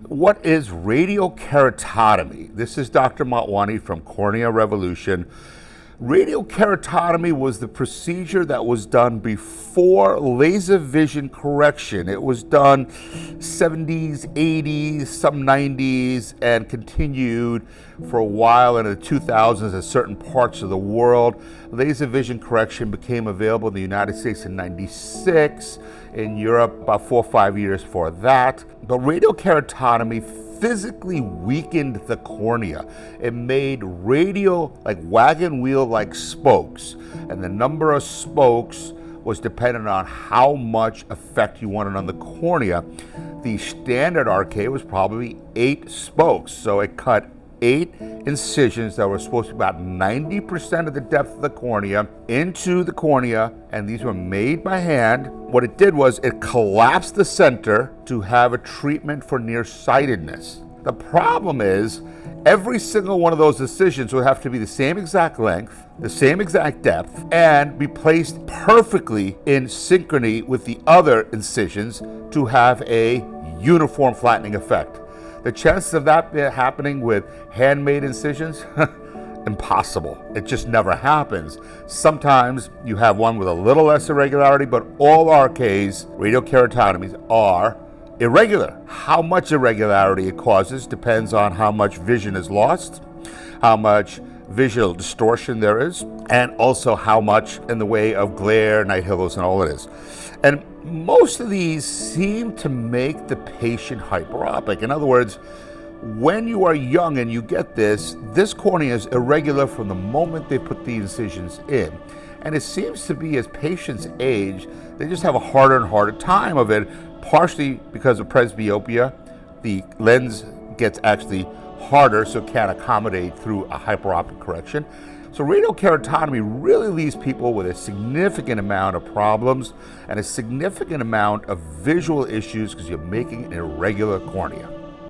What is radial keratotomy? This is Dr. Motwani from Cornea Revolution. Radial keratotomy was the procedure that was done before laser vision correction. It was done 70s, 80s, some 90s, and continued for a while into the 2000s in certain parts of the world. Laser vision correction became available in the United States in 96, in Europe about 4 or 5 years for that. But radial keratotomy physically weakened the cornea. It made radial, like wagon wheel-like spokes, and the number of spokes was dependent on how much effect you wanted on the cornea. The standard RK was probably 8 spokes, so it cut 8 incisions that were supposed to be about 90% of the depth of the cornea into the cornea, and these were made by hand. What it did was it collapsed the center to have a treatment for nearsightedness. The problem is every single one of those incisions would have to be the same exact length, the same exact depth, and be placed perfectly in synchrony with the other incisions to have a uniform flattening effect. The chances of that happening with handmade incisions, impossible. It just never happens. Sometimes you have one with a little less irregularity, but all RKs, radial keratotomies, are irregular. How much irregularity it causes depends on how much vision is lost, how much visual distortion there is, and also how much in the way of glare, night halos, and all it is. And most of these seem to make the patient hyperopic. In other words, when you are young and you get this cornea is irregular from the moment they put the incisions in. And it seems to be as patients age, they just have a harder and harder time of it, partially because of presbyopia. The lens gets actually harder, so it can't accommodate through a hyperopic correction. So radial keratotomy really leaves people with a significant amount of problems and a significant amount of visual issues because you're making an irregular cornea.